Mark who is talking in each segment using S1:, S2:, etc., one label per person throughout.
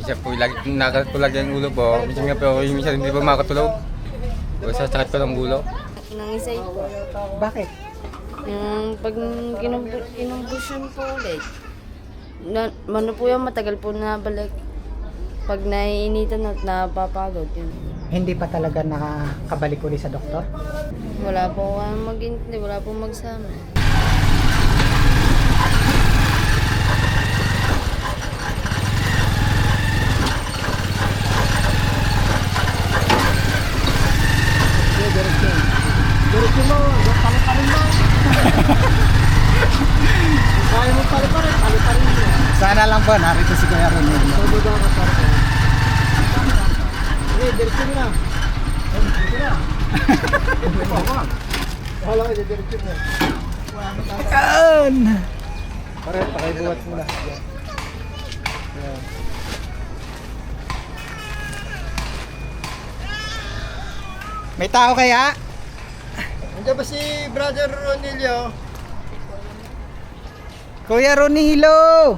S1: Minsan po lagi nakatulag yung ulo po. Minsan nga po minsan hindi po makatulog. O sa sakit ko ng ulo.
S2: Nangisay po.
S3: Bakit?
S2: Yung pag kinumbusyon po ulit, ano po yung matagal po na balik. Pag naiinitan at napapagod yun.
S3: Hindi pa talaga nakakabalik uli sa doktor?
S2: Wala po mag-intindi, wala po magsama.
S3: Diretso mo, paliparin mo. Kaya mo paliparin mo. Sana lang po, narito si Kuya Ronel. Tubuda ka para ko. Okay, diretso mo na. Diretso na. Wala ko, diretso mo. Kaan! Pare, pakibuhat mo na. May tao kaya?
S4: Nandiyan ba si Brother Ronilio?
S3: Kuya Ronilo!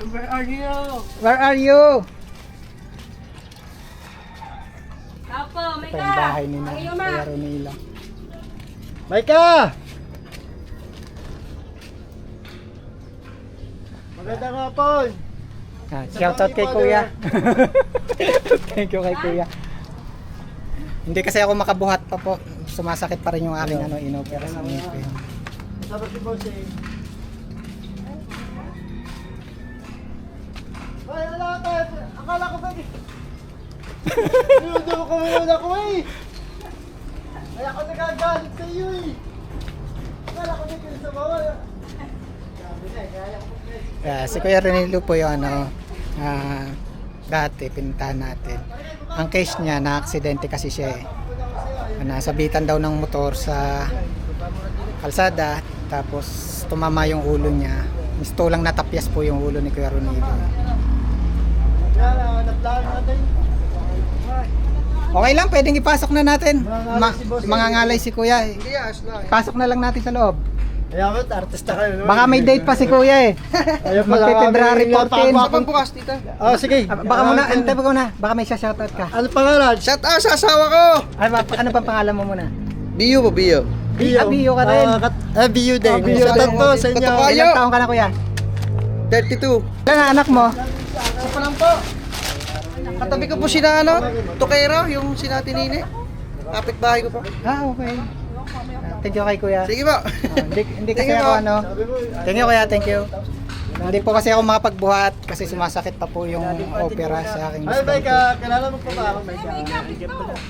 S4: Where are you?
S3: Where are you?
S5: Apo, may
S3: Ito yung bahay ni Kuya Ronilo.
S4: Maika! Magandang hapon!
S3: Shoutout kay Kuya. Thank you kay Kuya. Hindi kasi ako makabuhat pa po. Sumasakit pa rin yung aking inopera sa ngipin.
S4: Sabi si Bossing. Ay, ala ka! Akala ko ba? Sinudo ko muna ko eh! Ay, ako nagagalit sa iyo eh! Akala ko na kayo sa bawal. Sabi na, kaya ko
S3: Si Kuya Ronilo po yung dati pinuntahan natin. Ang case niya, na-aksidente kasi siya eh. Nasabitan daw ng motor sa kalsada, tapos tumama yung ulo niya. Gusto lang natapyas po yung ulo ni Kuya Ronilo.
S4: Yan, naplano natin.
S3: Okay lang, pwedeng ipasok na natin. Mga ngalay si Kuya eh.
S4: Hindi, ayos na.
S3: Pasok na lang natin sa loob.
S4: Kaya mo, artista kayo. No?
S3: Baka may date pa si Kuya eh.
S4: Ayaw pala
S3: Magpe-February 14.
S4: Kapag bukas, tita. Oh, sige.
S3: Baka muna, antay ko na. Baka may shoutout ka.
S4: Ano pangalan? Shout out sa asawa ko!
S3: Ano pa pangalan mo muna?
S6: Bio po, Bio.
S3: Bio ka rin.
S4: Bio din.
S3: Bio
S4: Shout out
S3: din.
S4: po sa inyo.
S6: Katukayo.
S3: Ilang taong ka na Kuya?
S6: 32.
S3: Ilan ang anak mo?
S4: Isa pa lang po.
S6: Katabi ko po sila, Tokera, yung sila Tinini. Kapit-bahay ko po.
S3: Okay. Thank you kay Kuya.
S6: Sige po.
S3: Hindi kasi
S6: Thank you
S3: ako
S6: po.
S3: Thank you Kuya, thank you. Hindi po kasi ako makapagbuhat kasi sumasakit pa po yung opera sa aking
S4: Ay,
S3: gusto.
S4: Maika, kilala mo pa ba ako, Maika?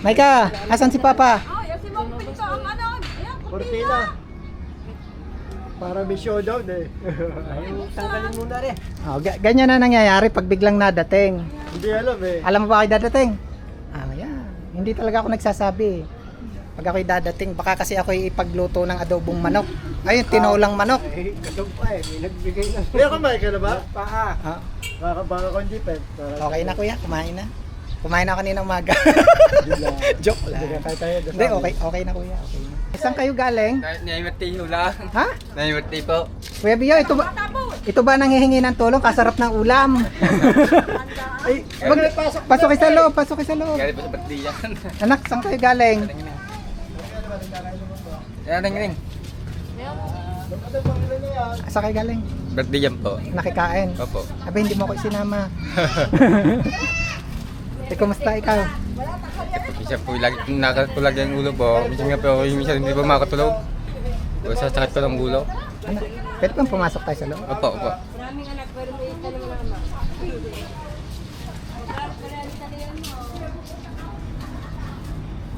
S3: Maika, asan si Papa?
S5: si Mong Pito ang ano, ayan,
S4: Cortina. Para may showdown eh. Ayaw, tanggalin muna rin.
S3: Ganyan na nangyayari pag biglang nadating.
S4: Hindi alam eh.
S3: Alam mo ba kayo dadating? Yan. Hindi talaga ako nagsasabi. Pag ako'y dadating, baka kasi ako'y ipagluto ng adobong manok. Ayun, tinolang manok.
S4: Eh, kasong pa eh. May nagbigay na. May ako, Maika na ba? Paa.
S3: Ah,
S4: Baka kong jeepet.
S3: okay na Kuya, kumain na. Kumain na kanina umaga. Joke lang. Hindi, okay na Kuya. Okay na. Saan kayo galing?
S1: Naimati ho lang.
S3: Ha?
S1: Naimati po.
S3: Kuya Bio, ito ba nanghihingi ng tulong? Kasarap ng ulam. Ay, pasok kayo sa loob, pasok kayo sa loob.
S1: Galing po sa birthday yan.
S3: Anak, saan kayo galing?
S1: Yan, ring.
S3: Saan kayo galing?
S1: Birthday yan po.
S3: Nakikain.
S1: Opo.
S3: Sabi, hindi mo ako isinama. Kumusta ikaw?
S1: Minsan po lagi nakatulag yung ulo po. Minsan nga po minsan hindi po makatulog. O sa sakit ko ng ulo.
S3: Ano? Pwede bang pumasok tayo sa loob?
S1: Opo, opo.
S5: maraming anak, pero may isa naman ang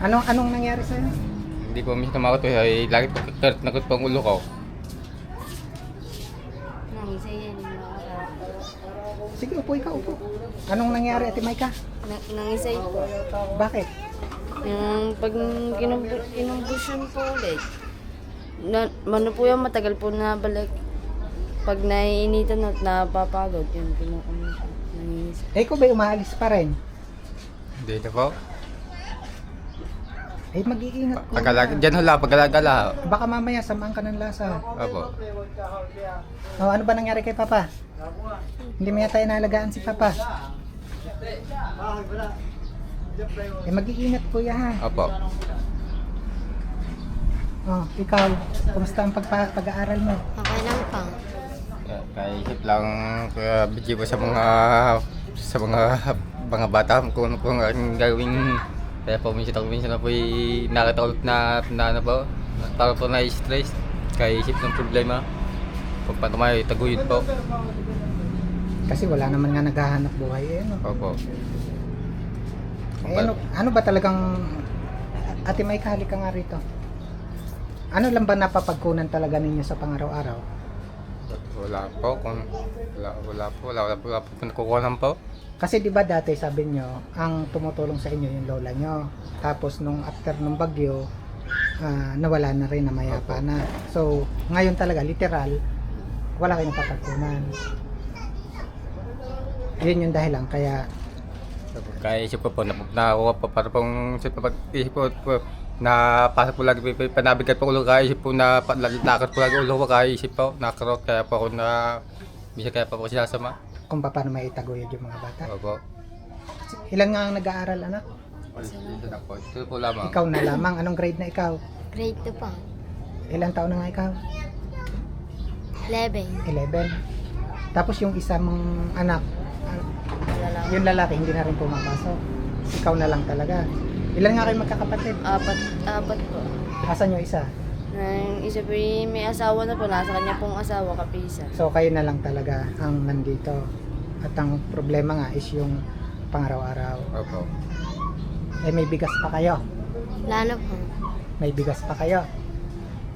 S5: ama.
S3: Anong nangyari sa'yo?
S1: Hindi po minsan makatulog. Ay, lagi po nakot po ang ulo ko.
S2: Nangisay yan.
S3: Sige, upo ikaw, upo. Anong nangyari, Ate Maika?
S2: Nangisay po.
S3: Bakit?
S2: Yung pag kinumbusyon po ulit, ano po yung matagal po na balik. Pag naiinitan at napapagod, yun, nangisay.
S3: Eh, ikaw ba umaalis pa rin?
S1: Hindi na po.
S3: Eh, mag-iingat ko.
S1: Diyan ho lang, pagkalagala.
S3: Baka mamaya samaan ka ng lasa.
S1: Opo.
S3: Oh, ano ba nangyari kay Papa? Hindi mo yata inalagaan si Papa.
S4: Wala.
S3: Eh, mag-iingat kuya ha.
S1: Opo.
S3: Oh, ikaw, kumusta ang pag-aaral mo?
S2: Okay lang pa.
S1: Kaisip lang Kuya Bidyo sa mga bata kung ang gagawin. Kaya po minsan na po nakita ulit na ano po, parang po na-stress. Kaya isip ng problema kung paano may taguyod po.
S3: Kasi wala naman nga naghahanap buhay eh, no?
S1: Opo.
S3: Eh, ano ba talagang, ate may kahalik ka nga rito. Ano lang ba napapagkunan talaga ninyo sa pang-araw-araw?
S1: Wala po nakukuha po.
S3: Kasi di ba dati sabi nyo, ang tumutulong sa inyo yung lola nyo. Tapos nung after nung bagyo, nawala na rin, namayapa na. So, ngayon talaga, literal, wala kayong papagkunan. Yun yung dahilan, kaya
S1: Kaya isip ko po nakuha po para pong isip po napasok po lagi panabigat po ulo, kaya isip po na lakad po lagi ulo ko, kaya isip po nakarot, kaya po ako na bisa kaya pa po sinasama.
S3: kung paano may itaguyod yung mga bata.
S1: Opo.
S3: Ilan nga ang nag-aaral, anak?
S1: Ito po lamang.
S3: Ikaw na lamang. Anong grade na ikaw?
S2: Grade 2 pa.
S3: Ilang taon na nga ikaw?
S2: 11.
S3: 11. Tapos yung isa mong anak, yung lalaki hindi na rin pumapasok. Ikaw na lang talaga. Ilan nga kayo magkakapatid?
S2: Apat po.
S3: Asan yung isa?
S2: Yung isa po may asawa na po. Nasa kanya pong asawa, kapisa.
S3: So kayo na lang talaga ang nandito. At ang problema nga is yung pang-araw-araw.
S1: Opo.
S3: Eh may bigas pa kayo.
S2: Lalo po.
S3: May bigas pa kayo.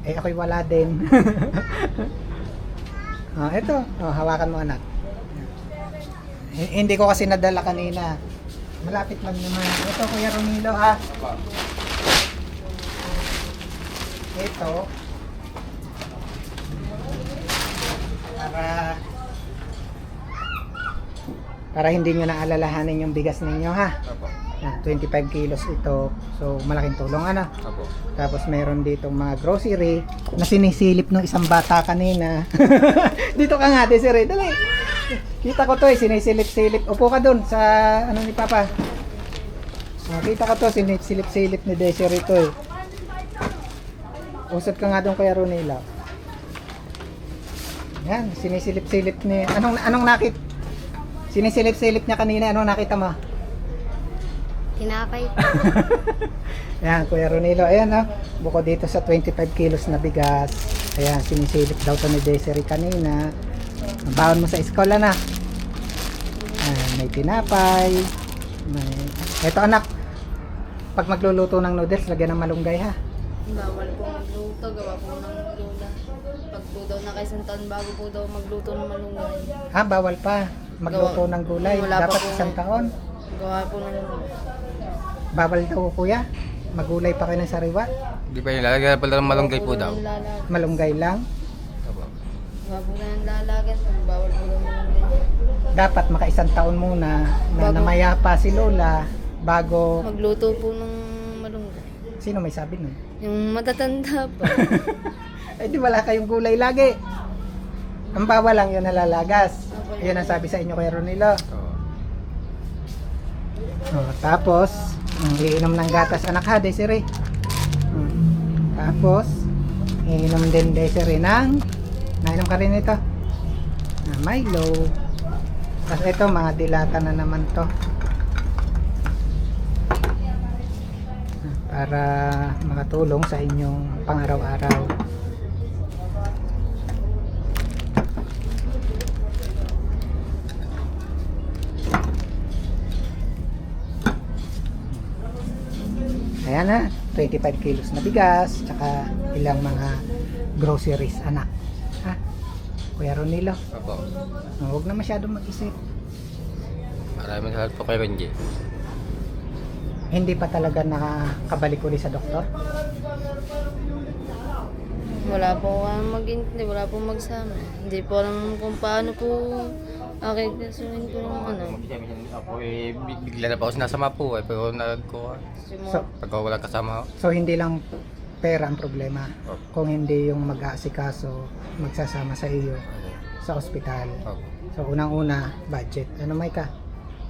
S3: Eh ako'y wala din. Ito. Hawakan mo anak. Hindi ko kasi nadala kanina. Malapit lang naman. Ito Kuya Romilo ha. Ito. Para hindi nyo naalalahanin yung bigas ninyo ha.
S1: Opo.
S3: 25 kilos ito. So malaking tulong ano.
S1: Opo.
S3: Tapos meron ditong mga grocery na sinisilip ng isang bata kanina. Dito ka nga, Desiree. Dali. Kita ko to sinisilip-silip. Upo ka dun sa ano ni Papa. Kita ko to, sinisilip-silip ni Desiree to eh. Usap ka nga dun Kuya Ronila. Yan, sinisilip-silip ni... Anong nakit? Sinisilip-silip niya kanina. Anong nakita mo?
S2: Tinapay.
S3: Ayan, Kuya Ronilo. Ayan, bukod dito sa 25 kilos na bigas. Ayan, sinisilip daw to ni Desiree kanina. Ang baon mo sa eskwela na. Ayan, may tinapay. Ito anak, pag magluluto ng noodles, lagyan ng malunggay ha.
S2: Bawal po magluto. Gawa po ng lola. Pag po daw nakaisantan bago po daw magluto ng malunggay.
S3: Bawal pa magluto ng gulay.
S2: Wala pa
S3: Dapat
S2: po.
S3: isang taon.
S2: Gawa po ng
S3: Bawal daw kuya. Magulay pa kayo ng sariwa.
S1: Di ba yung lalagyan pala ng malunggay po daw?
S3: Malunggay lang.
S1: Opo.
S2: Gawa po ng lalagan. Bawal po daw malunggay.
S3: Dapat makaisang taon muna na
S2: Bago-
S3: namayapa si Lola bago...
S2: Magluto po ng malunggay.
S3: Sino may sabi nun?
S2: Yung matatanda pa.
S3: Eh di wala kayong gulay lagi. Ang bawal lang yun nalalagas. Yun ang sabi sa inyo kay Ronilo. Tapos, iinom ng gatas anak ha, Desiree. Tapos, iinom din Desiree ng nainom ka rin ito. Milo. Tapos ito, mga dilata na naman to. Para makatulong sa inyong pang-araw-araw. Ayan na, 25 kilos na bigas, tsaka ilang mga groceries, anak. Ha? Kuya Ronilo,
S1: Opo.
S3: huwag na masyadong mag-isip.
S1: Maraming salamat po kay Renji.
S3: Hindi pa talaga nakakabalik uli sa doktor?
S2: Wala po mag-intindi, wala po magsama. Hindi po alam kung paano po aking kasuhin po ng ano.
S1: Ako bigla na pa ako sinasama po pero nagkuha.
S3: So,
S1: Pag wala kasama.
S3: so hindi lang pera ang problema.
S1: Opo.
S3: Kung hindi yung mag-aasikaso, magsasama sa iyo sa ospital.
S1: Opo.
S3: So unang-una, budget. Ano may ka?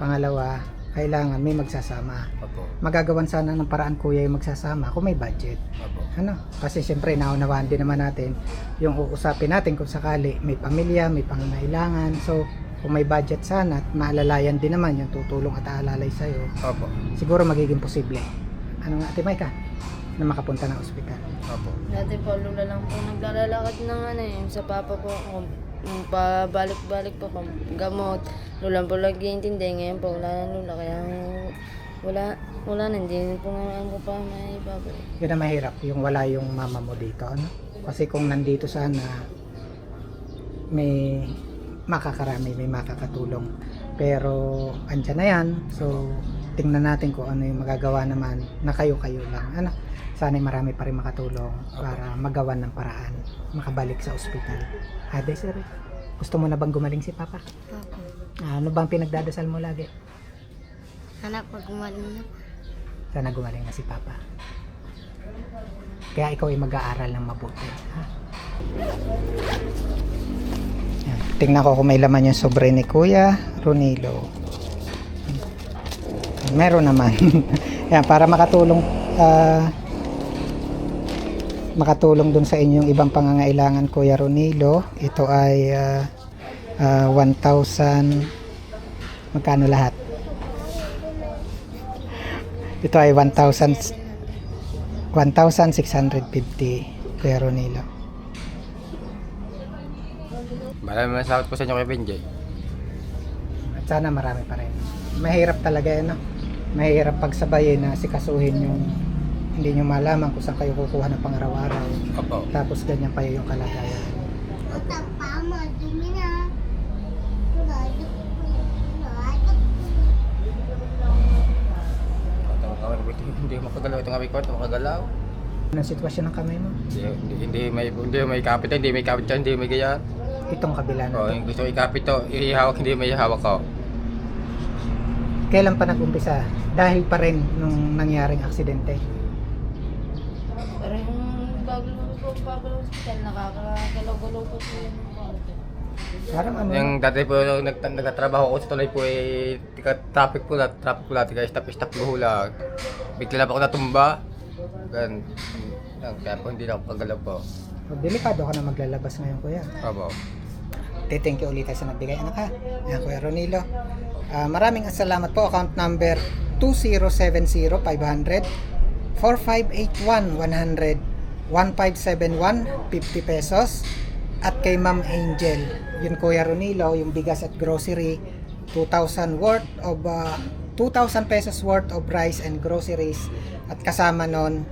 S3: Pangalawa, kailangan may magsasama.
S1: Opo.
S3: Magagawan sana ng paraan kuya yung magsasama kung may budget.
S1: Opo.
S3: Ano? Kasi siyempre naunawaan din naman natin yung uusapin natin kung sakali may pamilya, may pangangailangan. So, kung may budget sana at maalalayan din naman yung tutulong at aalalay sa'yo,
S1: Opo.
S3: siguro magiging posible. Ano nga, Ate Maika? Na makapunta ng ospital.
S1: Opo.
S2: Dati po, lula lang po naglalakad ng yung sa papa po. Yung pabalik-balik po, gamot. Lula po nag-iintindi. Ngayon po, wala na lula. Kaya wala na. Hindi po nga po pa may papa.
S3: Yun ang mahirap, yung wala yung mama mo dito. Ano? Kasi kung nandito sana, may makakarami, may makakatulong. Pero andyan na yan. So, tingnan natin kung ano yung magagawa naman na kayo-kayo lang. Ano? Sana marami pa rin makatulong para magawan ng paraan, makabalik sa ospital. Ade, sir, gusto mo na bang gumaling si Papa? Ano bang pinagdadasal mo lagi?
S2: Anak, pag gumaling na.
S3: Sana gumaling na si Papa. Kaya ikaw ay mag-aaral ng mabuti. Ha? Yan. Tingnan ko kung may laman yung sobre ni Kuya Ronilo. Meron naman. Yan, para makatulong dun sa inyong ibang pangangailangan, Kuya Ronilo. Ito ay 1,000. Magkano lahat? Ito ay 1,650, Kuya Ronilo.
S1: Maraming salamat po sa inyo kay Benjay.
S3: At sana marami pa rin. Mahirap talaga yan, no? Mahirap pagsabayin na sikasuhin yung hindi nyo malaman kung saan kayo kukuha ng pang-araw-araw.
S1: Opo.
S3: Tapos ganyan pa yung kalagayan.
S1: Hindi makagalaw itong aming kwarto, makagalaw.
S3: Anong sitwasyon ng kamay mo?
S1: Hindi may kapit, hindi may kapit dyan, hindi may ganyan.
S3: Itong kabila na
S1: O,
S3: to.
S1: yung gusto ikapit to, ihawak, hindi may hawak ko.
S3: Kailan pa nag-umpisa? Dahil pa rin nung nangyaring aksidente.
S2: Pero yung bago po papa ng hospital, nakakagalaw-galaw po po yun.
S3: Parang ano,
S1: Yung dati po nagtatrabaho ko sa tulay po traffic po lahat, kaya stop po hula. Bigla na po ako natumba. Gan, kaya po hindi na ako kagalaw po.
S3: delikado ka na maglalabas ngayon, Kuya.
S1: Opo.
S3: Thank you ulit sa nagbigay, anak, ha. Yan, Kuya Ronilo. Maraming salamat po. Account number 2070-500 4581-100 1571 50 pesos. At kay Ma'am Angel, yun Kuya Ronilo, yung bigas at grocery, 2,000 pesos worth of rice and groceries. At kasama nun,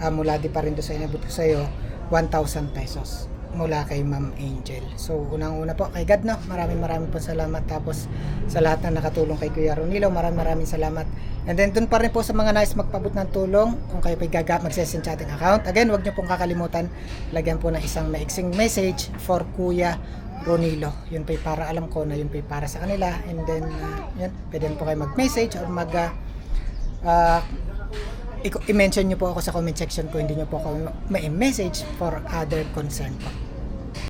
S3: mula di pa rin doon sa inabot ko sa'yo, 1,000 pesos mula kay Ma'am Angel. So, unang-una po kay God, no? Maraming po salamat. Tapos, sa lahat na nakatulong kay Kuya Ronilo, maraming salamat. And then, dun pa rin po sa mga nais magpabot ng tulong, kung kayo po'y magsesend sa ating account. Again, wag nyo pong kakalimutan, lagyan po ng isang maiksing message for Kuya Ronilo. Yun po'y para alam ko na yun po'y para sa kanila. And then, yun, pwede po kayo mag-message or i-mention nyo po ako sa comment section kung hindi nyo po ako may message for other concern po.